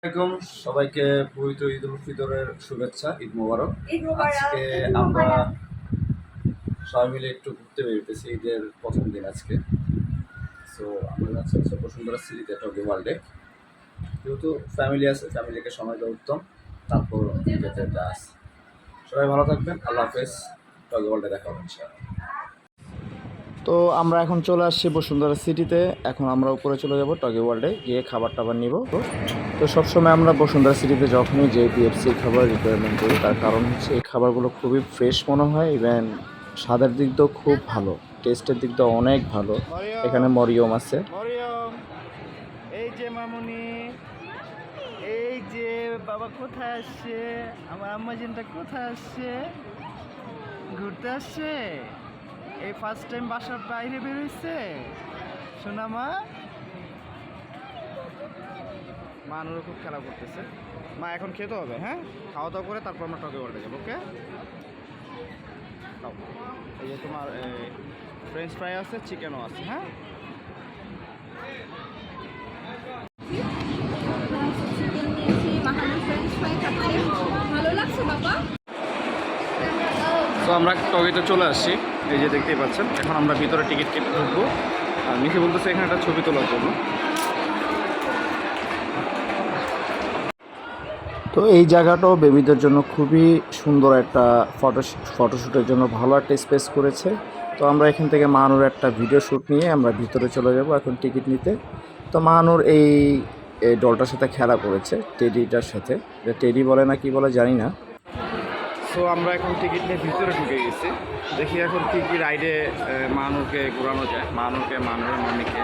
আসসালামাইকুম সবাইকে পবিত্র ঈদ উল ফিতরের শুভেচ্ছা, ঈদ মোবারক। ঈদ মোবারক, আজকে ঈদ আমরা মোবারক। সবাই মিলে একটু ঘুরতে বেরিয়েছি ঈদের প্রথম দিন আজকে। সো আমরা যাচ্ছি হচ্ছে বসুন্ধরা সিটিতে টকি ওয়ার্ল্ডে। যেহেতু ফ্যামিলি আছে, ফ্যামিলিকে সময় দেওয়া উত্তম, তারপর যেতে যেতে আসে। সবাই ভালো থাকবেন, আল্লাহ হাফেজ। টকি ওয়ার্ল্ডে দেখা হবে ইনশাআল্লাহ। তো আমরা এখন চলে আসছি বসুন্ধরা সিটিতে। এখন আমরা উপরে চলে যাব টকি ওয়ার্ল্ডে, গিয়ে খাবার টাবার নিব। তো সবসময় আমরা বসুন্ধরা সিটিতে যখনই যে বিএফসির খাবার রিকোয়ারমেন্ট করি, তার কারণ হচ্ছে এই খাবারগুলো খুবই ফ্রেশ মনে হয়। ইভেন স্বাদের দিক দিয়েও খুব ভালো, টেস্টের দিক দিয়েও অনেক ভালো। এখানে মরিয়ম আছে। মরিয়ম, এই যে মামুনি, এই যে বাবা কোথায় আসছে, আমার আম্মাজিনটা কোথায় আসছে, ঘুরতে আসছে। এই ফার্স্ট টাইম বাসার বাইরে বেরোইছে শোনা মা। মানুরও খুব খেলা করতেছে। মা এখন খেতে হবে, হ্যাঁ, খাওয়া দাওয়া করে তারপর আমরা টকি ওয়ার্ল্ডে যাবো। ওকে, এই যে তোমার ফ্রেঞ্চ ফ্রাই আছে, চিকেনও আছে। হ্যাঁ, তো আমরা টকিতে চলে আসছি, এই যে দেখতেই পাচ্ছেন। এখন আমরা ভিতরে টিকিট কেটে ঢুকবো। আর মিঠি বলতেছে এখানে একটা ছবি তোলার জন্য। তো এই জায়গাটাও বেবিদের জন্য খুবই সুন্দর একটা ফটোশ্যুটের জন্য ভালো একটা স্পেস করেছে। তো আমরা এখান থেকে মাহানুর একটা ভিডিও শ্যুট নিয়ে আমরা ভিতরে চলে যাব এখন টিকিট নিতে। তো মাহানুর এই ডলটার সাথে খেলা করেছে, টেডিটার সাথে। টেডি বলে না কি বলে জানি না। সো আমরা এখন টিকিট নিয়ে ভিতরে ঢুকে গেছি। দেখি এখন কী কী রাইডে মাহানুরকে ঘোরানো যায়, মাহানুরের মামিকে।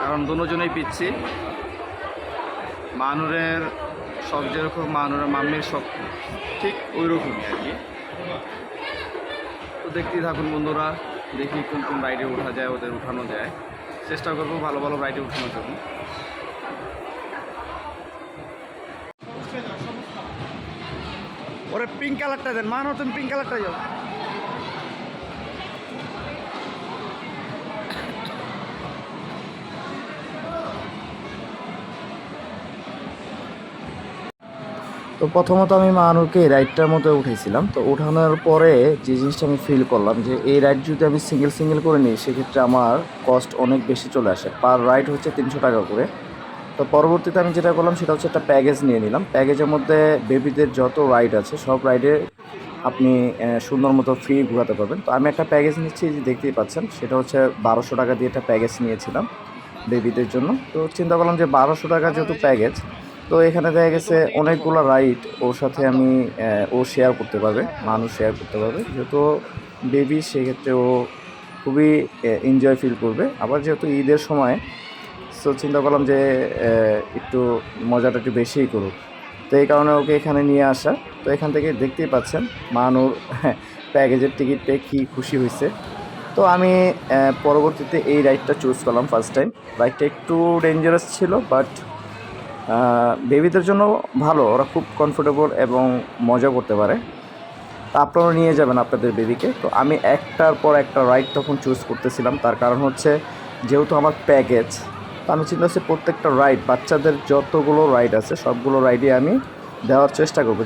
কারণ দুজনেই পিচ্ছি। মাহানুরের সব যেরকম মাহানুরের মাম্মির সব ঠিক ওই রকমই আর কি। তো দেখতেই থাকুন বন্ধুরা, দেখি কোন কোন রাইডে ওঠা যায়, ওদের উঠানো যায়। চেষ্টা করবো ভালো ভালো রাইডে উঠানোর জন্য। ওরে পিঙ্ক কালারটা দেন মাহানুর, তুমি পিঙ্ক কালারটা যাও। তো প্রথমত আমি মাহানুরকে এই রাইডটার মধ্যে উঠেছিলাম। তো উঠানোর পরে যে জিনিসটা আমি ফিল করলাম, যে এই রাইড যদি আমি সিঙ্গেল করে নিই, সেক্ষেত্রে আমার কস্ট অনেক বেশি চলে আসে। পার রাইড হচ্ছে 300 টাকা করে। তো পরবর্তীতে আমি যেটা করলাম সেটা হচ্ছে একটা প্যাকেজ নিয়ে নিলাম। প্যাকেজের মধ্যে বেবিদের যত রাইড আছে সব রাইডে আপনি সুন্দর মতো ফ্রি ঘোরাতে পারবেন। তো আমি একটা প্যাকেজ নিচ্ছি, যে দেখতেই পাচ্ছেন, সেটা হচ্ছে 1200 টাকা দিয়ে একটা প্যাকেজ নিয়েছিলাম বেবিদের জন্য। তো চিন্তা করলাম যে 1200 টাকা যেহেতু প্যাকেজ, তো এখানে দেখা গেছে অনেকগুলো রাইড ওর সাথে আমি ও শেয়ার করতে পারবে, মানুষ শেয়ার করতে পারবে। যেহেতু বেবি, সেক্ষেত্রে ও খুবই এনজয় ফিল করবে। আবার যেহেতু ঈদের সময়, সো চিন্তা করলাম যে একটু মজাটা একটু বেশিই করুক। তো এই কারণে ওকে এখানে নিয়ে আসা। তো এখান থেকে দেখতেই পাচ্ছেন মানুর প্যাকেজের টিকিট পেয়ে কী খুশি হয়েছে। তো আমি পরবর্তীতে এই রাইডটা চুজ করলাম ফার্স্ট টাইম। রাইডটা একটু ডেঞ্জারাস ছিল, বাট বেবিদের জন্য ভালো, ওরা খুব কমফোর্টেবল এবং মজা করতে পারে। তা আপনারাও নিয়ে যাবেন আপনাদের বেবিকে। তো আমি একটার পর একটা রাইড তখন চুজ করতেছিলাম, তার কারণ হচ্ছে যেহেতু আমার প্যাকেজ, তো আমি চিন্তা করছি প্রত্যেকটা রাইড, বাচ্চাদের যতগুলো রাইড আছে সবগুলো রাইডে আমি দেওয়ার চেষ্টা করবো,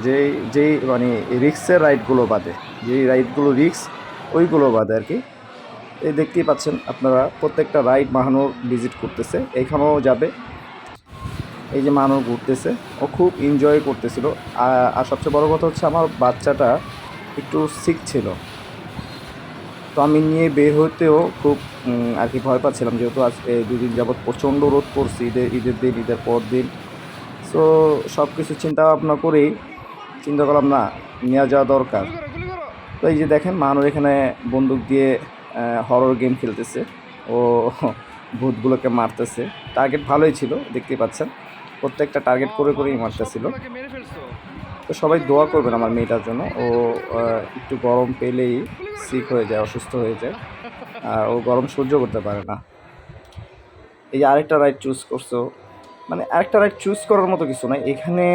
যেই মানে রিক্সের রাইডগুলো বাদে, যেই রাইডগুলো রিক্স ওইগুলো বাদে আর কি। এই দেখতেই পাচ্ছেন আপনারা, প্রত্যেকটা রাইড মাহানুর ভিজিট করতেছে, এখানেও যাবে। এই যে মানুষ ঘুরতেছে, ও খুব এনজয় করতেছিল। আর সবচেয়ে বড় কথা হচ্ছে আমার বাচ্চাটা একটু সিক ছিল, তো আমি নিয়ে বের হতেও খুব আর কি ভয় পাচ্ছিলাম, যেহেতু আজকে 2 দিন যাবৎ প্রচণ্ড রোদ পড়ছে, ঈদের দিন, ঈদের পর দিন। সো সব কিছু চিন্তা ভাবনা করেই চিন্তা করলাম না, নিয়ে যাওয়া দরকার। তো এই যে দেখেন মানুষ এখানে বন্দুক দিয়ে হরর গেম খেলতেছে, ও ভূতগুলোকে মারতেছে। টার্গেট ভালোই ছিল, দেখতেই পাচ্ছেন, প্রত্যেকটা টার্গেট করেই মারতেছিল। মেরে ফেলছো। তো সবাই দোয়া করবেন আমার মেয়েটার জন্য। ও একটু গরম পেলেই সিক হয়ে যায়, অসুস্থ হয়ে যায়, আর ও গরম সহ্য করতে পারে না। এই যে আরেকটা রাইড চুজ করছো, মানে আরেকটা রাইড চুজ করার মতো কিছু নাই এখানে।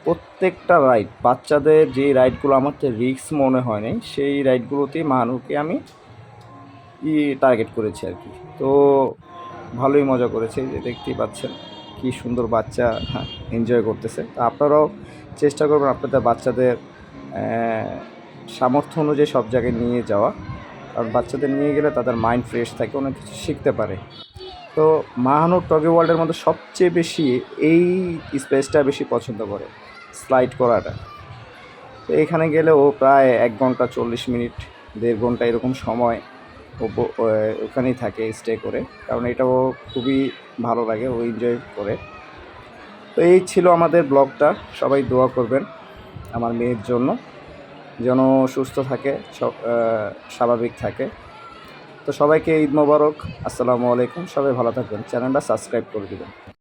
প্রত্যেকটা রাইড, বাচ্চাদের যে রাইডগুলো আমার তো রিস্ক মনে হয় নাই, সেই রাইডগুলোতেই মানুষকে আমি টার্গেট করেছি আর কি। তো ভালোই মজা করেছে, এই যে দেখতেই পাচ্ছেন কি কি সুন্দর বাচ্চা এনজয় করতেছে। তো আপনারাও চেষ্টা করবেন আপনাদের বাচ্চাদের সামর্থ্য অনুযায়ী সব জায়গায় নিয়ে যাওয়া, কারণ বাচ্চাদের নিয়ে গেলে তাদের মাইন্ড ফ্রেশ থাকে, অনেক কিছু শিখতে পারে। তো মাহানুর টগি ওয়ার্ল্ডের মধ্যে সবচেয়ে বেশি এই স্পেসটা বেশি পছন্দ করে, স্লাইড করাটা। তো এখানে গেলে ও প্রায় 1 ঘন্টা 40 মিনিট 1.5 ঘন্টা এরকম সময় ওখানেই থাকে স্টে করে, কারণ এটা ও খুবই ভালো লাগে, ও এনজয় করে। তো এই ছিল আমাদের ব্লগটা। সবাই দোয়া করবেন আমার মেয়ের জন্য, যেন সুস্থ থাকে, স্বাভাবিক থাকে। তো সবাইকে ঈদ মোবারক, আসসালামু আলাইকুম। সবাই ভালো থাকবেন, চ্যানেলটা সাবস্ক্রাইব করে দেবেন।